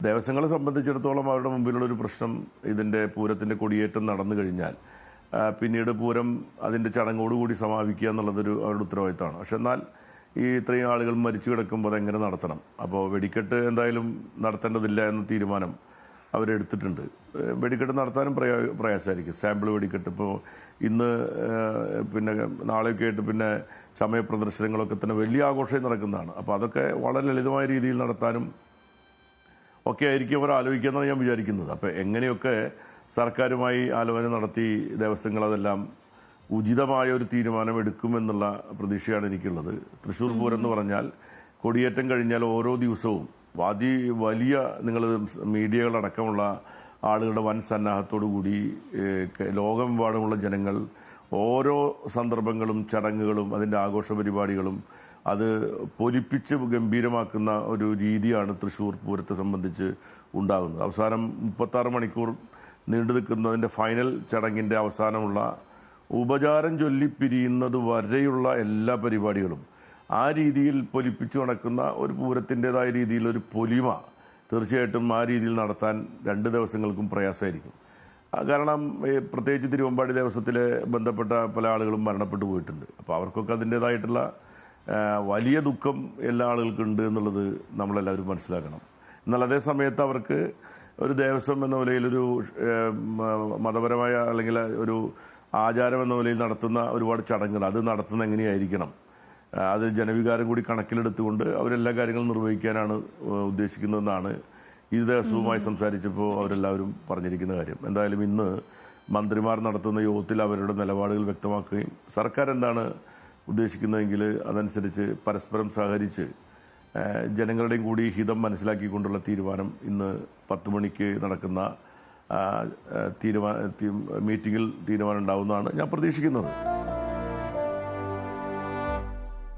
ദേവസ്വങ്ങളെ സംബന്ധിച്ചിടത്തോളം അവരുടെ മുമ്പിലുള്ളൊരു പ്രശ്നം ഇതിൻ്റെ പൂരത്തിൻ്റെ കൊടിയേറ്റം നടന്നു കഴിഞ്ഞാൽ പിന്നീട് പൂരം അതിൻ്റെ ചടങ്ങോടുകൂടി സമാപിക്കുക എന്നുള്ളതൊരു അവരുടെ ഉത്തരവാദിത്തമാണ്. പക്ഷെ എന്നാൽ ഈ ഇത്രയും ആളുകൾ മരിച്ചു കിടക്കുമ്പോൾ അതെങ്ങനെ നടത്തണം? അപ്പോൾ വെടിക്കെട്ട് എന്തായാലും നടത്തേണ്ടതില്ല എന്ന തീരുമാനം അവരെടുത്തിട്ടുണ്ട്. വെടിക്കെട്ട് നടത്താനും പ്രയാസമായിരിക്കും. സാമ്പിൾ വെടിക്കെട്ട് ഇപ്പോൾ ഇന്ന് പിന്നെ നാളെയൊക്കെ ആയിട്ട് പിന്നെ ചമയ പ്രദർശനങ്ങളൊക്കെ തന്നെ വലിയ ആഘോഷം നടക്കുന്നതാണ്. അപ്പോൾ അതൊക്കെ വളരെ ലളിതമായ രീതിയിൽ നടത്താനും ഒക്കെ ആയിരിക്കും അവർ ആലോചിക്കുകയെന്നാണ് ഞാൻ വിചാരിക്കുന്നത്. അപ്പോൾ എങ്ങനെയൊക്കെ സർക്കാരുമായി ആലോചന നടത്തി ദേവസ്വങ്ങൾ അതെല്ലാം ഉചിതമായ ഒരു തീരുമാനം എടുക്കുമെന്നുള്ള പ്രതീക്ഷയാണ് എനിക്കുള്ളത്. തൃശ്ശൂർ പൂരം എന്ന് പറഞ്ഞാൽ കൊടിയേറ്റം കഴിഞ്ഞാൽ ഓരോ ദിവസവും വലിയ നിങ്ങൾ മീഡിയകളടക്കമുള്ള ആളുകളുടെ വൻ സന്നാഹത്തോടു കൂടി ലോകമെമ്പാടുമുള്ള ജനങ്ങൾ ഓരോ സന്ദർഭങ്ങളും ചടങ്ങുകളും അതിൻ്റെ ആഘോഷ പരിപാടികളും അത് പൊലിപ്പിച്ച് ഗംഭീരമാക്കുന്ന ഒരു രീതിയാണ് തൃശ്ശൂർ പൂരത്തെ സംബന്ധിച്ച് ഉണ്ടാകുന്നത്. അവസാനം 36 മണിക്കൂർ നീണ്ടു നിൽക്കുന്നതിൻ്റെ ഫൈനൽ ചടങ്ങിൻ്റെ അവസാനമുള്ള ഉപചാരം ചൊല്ലിപ്പിരിയുന്നത് വരെയുള്ള എല്ലാ പരിപാടികളും ആ രീതിയിൽ പൊലിപ്പിച്ചു നടക്കുന്ന ഒരു പൂരത്തിൻ്റെതായ രീതിയിലൊരു പൊലിമ തീർച്ചയായിട്ടും ആ രീതിയിൽ നടത്താൻ 2 ദിവസങ്ങൾക്കും പ്രയാസമായിരിക്കും. കാരണം പ്രത്യേകിച്ച് തിരുവമ്പാടി ദേവസ്വത്തിലെ ബന്ധപ്പെട്ട പല ആളുകളും മരണപ്പെട്ടു പോയിട്ടുണ്ട്. അപ്പോൾ അവർക്കൊക്കെ അതിൻ്റേതായിട്ടുള്ള വലിയ ദുഃഖം എല്ലാ ആളുകൾക്കും ഉണ്ട് എന്നുള്ളത് നമ്മളെല്ലാവരും മനസ്സിലാക്കണം. എന്നാൽ അതേ സമയത്ത് അവർക്ക് ഒരു ദേവസ്വം എന്ന നിലയിലൊരു മതപരമായ അല്ലെങ്കിൽ ഒരു ആചാരം എന്ന നിലയിൽ നടത്തുന്ന ഒരുപാട് ചടങ്ങുകൾ അത് നടത്തുന്ന എങ്ങനെയായിരിക്കണം, അത് ജനവികാരം കൂടി കണക്കിലെടുത്തുകൊണ്ട് അവരെല്ലാ കാര്യങ്ങളും നിർവഹിക്കാനാണ് ഉദ്ദേശിക്കുന്നതെന്നാണ് ഈ ദേവസ്വവുമായി സംസാരിച്ചപ്പോൾ അവരെല്ലാവരും പറഞ്ഞിരിക്കുന്ന കാര്യം. എന്തായാലും ഇന്ന് മന്ത്രിമാർ നടത്തുന്ന യോഗത്തിൽ അവരുടെ നിലപാടുകൾ വ്യക്തമാക്കുകയും സർക്കാർ എന്താണ് ഉദ്ദേശിക്കുന്നതെങ്കിൽ അതനുസരിച്ച് പരസ്പരം സഹകരിച്ച് ജനങ്ങളുടെയും കൂടി ഹിതം മനസ്സിലാക്കിക്കൊണ്ടുള്ള തീരുമാനം ഇന്ന് 10 മണിക്ക് നടക്കുന്ന മീറ്റിങ്ങിൽ തീരുമാനം ഉണ്ടാവുമെന്നാണ് ഞാൻ പ്രതീക്ഷിക്കുന്നത്.